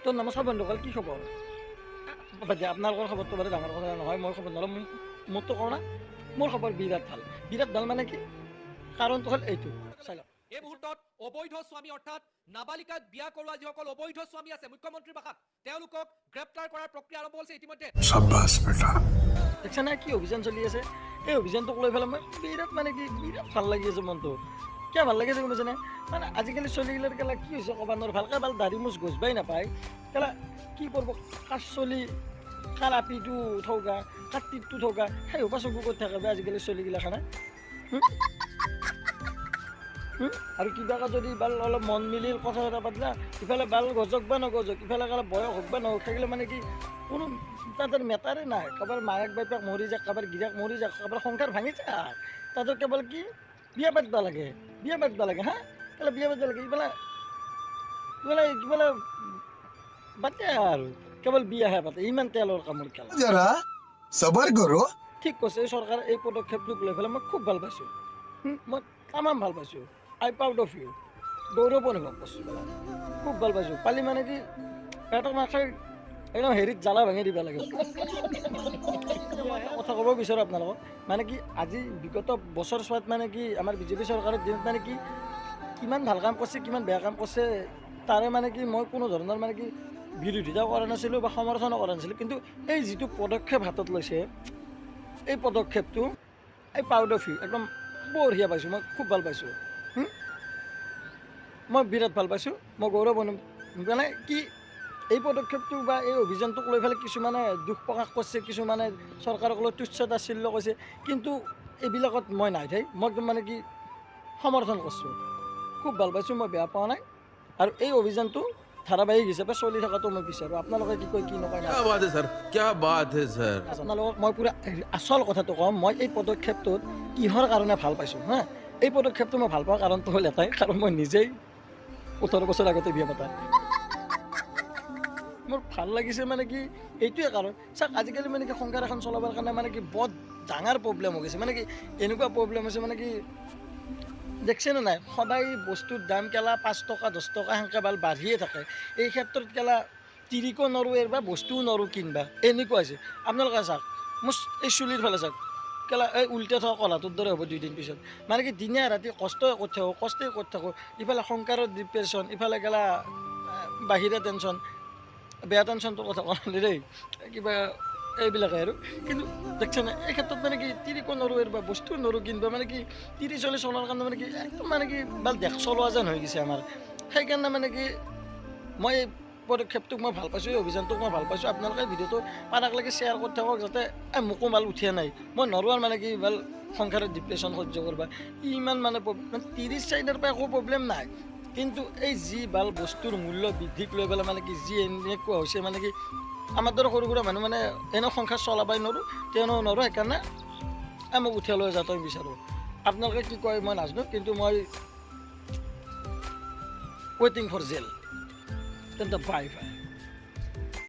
তো নমস্কাৰ বন্ধুসকল, কি খবৰ? বাদে আপোনালোকৰ খবৰটো বাৰু ডাঙৰ কথা নহয়, মোৰ খবৰ নহ'লে মোৰতো কওঁ না, মোৰ খবৰ বিৰাট ভাল। বিৰাট ভাল মানে কি, কাৰণটো হ'ল এইটো, চাই লওক। এই মুহূৰ্তত অবৈধ স্বামী অৰ্থাৎ নাবালিকাক বিয়া কৰোৱা যিসকল অবৈধ স্বামী আছে মুখ্যমন্ত্ৰীৰ ভাষাত তেওঁলোকক গ্ৰেপ্তাৰ কৰাৰ প্ৰক্ৰিয়া আৰম্ভ হৈছে ইতিমধ্যে। দেখিছা না কি অভিযান চলি আছে? এই অভিযানটোক লৈ পেলাই মই বিৰাট মানে কি বিৰাট ভাল লাগি আছে মনটো। কিয় ভাল লাগি আছে গম পাইছেনে? মানে আজিকালি চলিগিলাৰ কেলা কি হৈছে ক'ব নোৱাৰোঁ, ভালকৈ ভাল দাড়ি মুচ গজবাই নাপায়। কেলা কি কৰিব, কাৰ চলি কাৰ আপিটো থৌগা, কাৰ টিপটো থৌগা, সেই সোপা চকু কৰি থাকে আজিকালি চলিগিলাখানে। আৰু কিবাকে যদি বাল অলপ মন মিলি কথা এটা পাতিলা, ইফালে বাল গজক বা নগজক, ইফালে কাৰোবাৰ বয়স হওক বা নহওক, থাকিলে মানে কি কোনো তাদেৰ মেটাৰে নাই। কাৰোবাৰ মায়েক বাপেক মৰি যাক, কাৰোবাৰ গিৰাক মৰি যাক, কাৰোবাৰ সংসাৰ ভাঙি যাক, তাদেৰ কেৱল কি বিয়া পাতিব লাগে, বিয়া পাতিব লাগে। হা কেলে বিয়া পাতিব লাগে? ইফালে ইফালে ইফালে বাদে আৰু কেৱল বিয়াহে পাতে, ইমান তেলৰ কামৰ খেলা। जरा सबर करो। ঠিক কৈছে, এই চৰকাৰে এই পদক্ষেপটোক লৈ পেলাই মই খুব ভাল পাইছোঁ। মই তামাম ভাল পাইছোঁ। আই প্ৰাউড অফ ইউ, গৌৰৱ অনুভৱ কৰিছোঁ, খুব ভাল পাইছোঁ। পালি মানে কি সিহঁতক নাখাই একদম হেৰিত জ্বালা ভাঙি দিব লাগে। কথা ক'ব বিচাৰোঁ আপোনালোকক, মানে কি আজি বিগত বছৰ চোৱাত মানে কি আমাৰ বিজেপি চৰকাৰৰ দিনত মানে কি কিমান ভাল কাম কৰিছে, কিমান বেয়া কাম কৰিছে, তাৰে মানে কি মই কোনো ধৰণৰ মানে কি বিৰোধিতাও কৰা নাছিলোঁ বা সমৰ্থনো কৰা নাছিলোঁ। কিন্তু এই যিটো পদক্ষেপ হাতত লৈছে, এই পদক্ষেপটো এই প্ৰাউড অফ ইউ, একদম বঢ়িয়া পাইছোঁ, মই খুব ভাল পাইছোঁ। মই বিৰাট ভাল পাইছোঁ, মই গৌৰৱ মানে কি এই পদক্ষেপটো বা এই অভিযানটোক লৈ পেলাই কিছুমানে দুখ প্ৰকাশ কৰিছে, কিছুমানে চৰকাৰক লৈ তুচ্ছ তাচ্ছিল্য কৰিছে, কিন্তু এইবিলাকত মই নাই থাই, মই একদম মানে কি সমৰ্থন কৰিছোঁ, খুব ভাল পাইছোঁ, মই বেয়া পোৱা নাই। আৰু এই অভিযানটো ধাৰাবাহিক হিচাপে চলি থকাটো মই বিচাৰোঁ। আপোনালোকে কি কয় কি নকয় না, क्या बात है सर, क्या बात है सर। আপোনালোকক মই পূৰা আচল কথাটো কওঁ, মই এই পদক্ষেপটোত কিহৰ কাৰণে ভাল পাইছোঁ। হা, এই পদক্ষেপটো মই ভাল পোৱাৰ কাৰণটো হ'ল এটাই, কাৰণ মই নিজেই 18 বছৰ আগতে বিয়া পাতা। মোৰ ভাল লাগিছে মানে কি এইটোৱে কাৰণ, চাওক আজিকালি মানে কি সংসাৰ এখন চলাবৰ কাৰণে মানে কি বৰ ডাঙৰ প্ৰব্লেম হৈ গৈছে। মানে কি এনেকুৱা প্ৰব্লেম হৈছে মানে কি দেখছেনে নাই, সদায় বস্তুৰ দাম কেলা 5 টকা 10 টকা সেনেকৈ বাল বাঢ়িয়ে থাকে। এই ক্ষেত্ৰত কেলা তিৰিকো নৰোঁ বা বস্তুও নৰোঁ কিনবা, এনেকুৱা হৈছে। আপোনালোকে চাওক মোৰ এই চুলিৰ ফালে চাওক, কেলা এই উল্টে থকা কলাটোৰ দৰে হ'ব 2 দিন পিছত। মানে কি দিনে ৰাতি কষ্টই কৰি থাকোঁ, কষ্টই কৰি থাকোঁ, ইফালে সংসাৰৰ ডিপ্ৰেশ্যন, ইফালে কেলা বাহিৰা টেনশ্যন, বেয়া টেনশ্যনটোৰ কথা কোৱা নাই দেই, কিবা এইবিলাকে আৰু। কিন্তু দেখছেনে এই ক্ষেত্ৰত মানে কি তিৰিকো নৰোঁ বা বস্তু নৰোঁ কিনবা, মানে কি তিৰি চলি চলাৰ কাৰণে মানে কি একদম মানে কি ভাল দেশ চলোৱা যেন হৈ গৈছে আমাৰ। সেইকাৰণে মানে কি মই এই পদক্ষেপটোক মই ভাল পাইছোঁ, এই অভিযানটোক মই ভাল পাইছোঁ। আপোনালোকে ভিডিঅ'টো পাৰাকলৈকে শ্বেয়াৰ কৰি থাকক, যাতে মোকো ভাল উঠিয়া নাই, মই নৰোঁ আৰু মানে কি ভাল সংসাৰত ডিপ্ৰেশ্যন সহ্য কৰবা। ইমান মানে 30 চাইডৰ পৰা একো প্ৰব্লেম নাই, কিন্তু এই যি ভাল বস্তুৰ মূল্য বৃদ্ধিক লৈ পেলাই মানে কি যি এনেকুৱা হৈছে, মানে কি আমাৰ দৰে সৰু সুৰা মানুহ মানে এনেও সংসাৰ চলাবাই নৰোঁ, তেওঁ নৰোঁ, সেইকাৰণে মোক উঠিয়াই লৈ যাওঁতে বিচাৰোঁ। আপোনালোকে কি কয় মই নাজানো, কিন্তু মই ৱেইটিং ফৰ জেল তেন্তে বাই বাই।